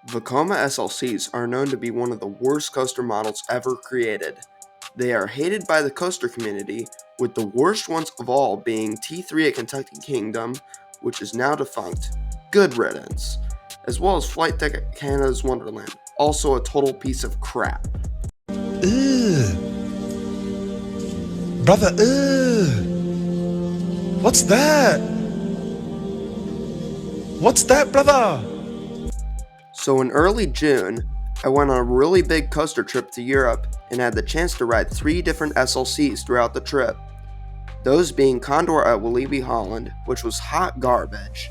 Vekoma SLCs are known to be one of the worst coaster models ever created. They are hated by the coaster community, with the worst ones of all being T3 at Kentucky Kingdom, which is now defunct, good riddance, as well as Flight Deck at Canada's Wonderland, also a total piece of crap. Ugh. Brother, ugh. What's that? What's that, brother? So in early June, I went on a really big coaster trip to Europe and had the chance to ride 3 different SLCs throughout the trip. Those being Condor at Walibi, Holland, which was hot garbage.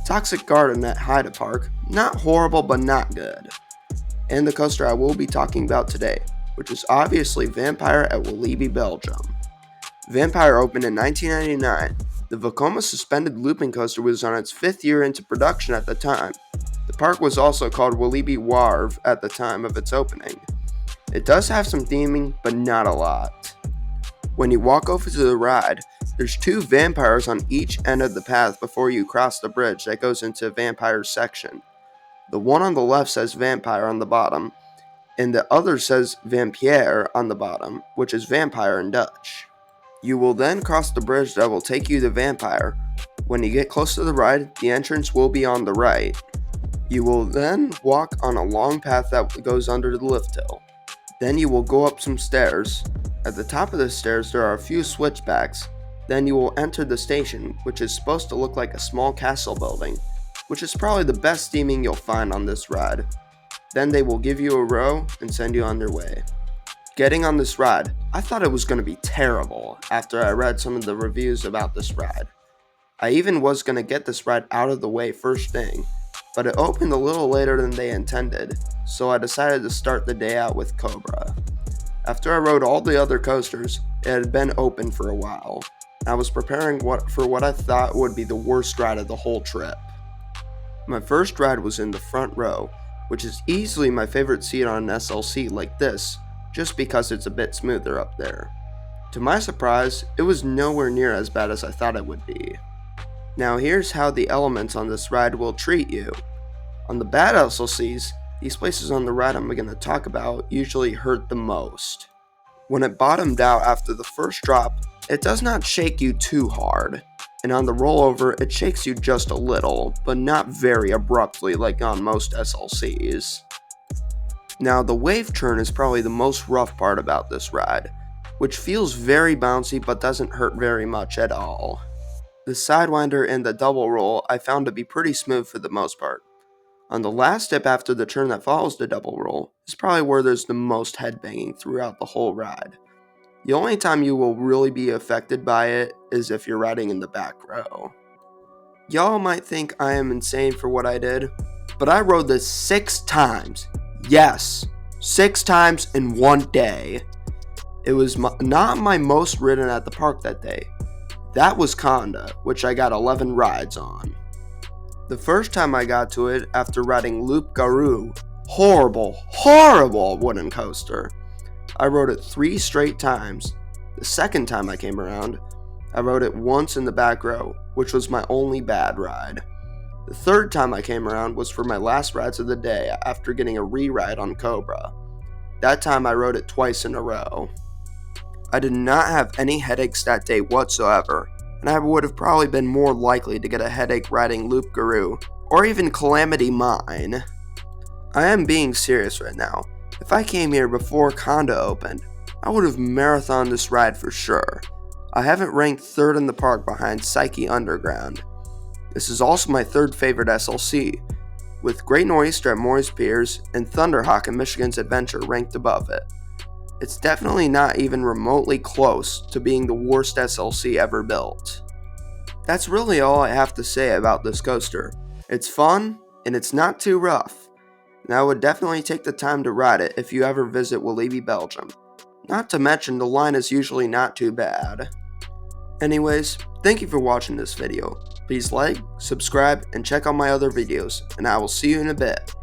Toxic Garden at Haida Park, not horrible but not good. And the coaster I will be talking about today, which is obviously Vampire at Walibi, Belgium. Vampire opened in 1999. The Vekoma suspended looping coaster was on its 5th year into production at the time. The park was also called Walibi Warv at the time of its opening. It does have some theming, but not a lot. When you walk over to the ride, there's 2 vampires on each end of the path before you cross the bridge that goes into Vampire's section. The one on the left says Vampire on the bottom, and the other says Vampire on the bottom, which is vampire in Dutch. You will then cross the bridge that will take you to Vampire. When you get close to the ride, the entrance will be on the right. You will then walk on a long path that goes under the lift hill. Then you will go up some stairs. At the top of the stairs there are a few switchbacks. Then you will enter the station, which is supposed to look like a small castle building, which is probably the best theming you'll find on this ride. Then they will give you a row and send you on your way. Getting on this ride, I thought it was going to be terrible after I read some of the reviews about this ride. I even was going to get this ride out of the way first thing, but it opened a little later than they intended, so I decided to start the day out with Cobra. After I rode all the other coasters, it had been open for a while. I was preparing for what I thought would be the worst ride of the whole trip. My first ride was in the front row, which is easily my favorite seat on an SLC like this, just because it's a bit smoother up there. To my surprise, it was nowhere near as bad as I thought it would be. Now here's how the elements on this ride will treat you. On the bad SLCs, these places on the ride I'm going to talk about usually hurt the most. When it bottomed out after the first drop, it does not shake you too hard, and on the rollover it shakes you just a little, but not very abruptly like on most SLCs. Now the wave turn is probably the most rough part about this ride, which feels very bouncy but doesn't hurt very much at all. The sidewinder and the double roll I found to be pretty smooth for the most part. On the last dip after the turn that follows the double roll is probably where there's the most headbanging throughout the whole ride. The only time you will really be affected by it is if you're riding in the back row. Y'all might think I am insane for what I did, but I rode this 6 times. Yes, 6 times in one day. It was not my most ridden at the park that day. That was Conda, which I got 11 rides on. The first time I got to it after riding Loop Garou, horrible wooden coaster. I rode it 3 straight times. The second time I came around, I rode it once in the back row, which was my only bad ride. The third time I came around was for my last rides of the day after getting a re-ride on Cobra. That time I rode it twice in a row. I did not have any headaches that day whatsoever, and I would have probably been more likely to get a headache riding Loop Garou, or even Calamity Mine. I am being serious right now. If I came here before Conda opened, I would have marathoned this ride for sure. I haven't ranked 3rd in the park behind Psyche Underground. This is also my 3rd favorite SLC, with Great Nor'easter at Morris Piers and Thunderhawk at Michigan's Adventure ranked above it. It's definitely not even remotely close to being the worst SLC ever built. That's really all I have to say about this coaster. It's fun, and it's not too rough, and I would definitely take the time to ride it if you ever visit Walibi, Belgium. Not to mention the line is usually not too bad. Anyways, thank you for watching this video. Please like, subscribe, and check out my other videos, and I will see you in a bit.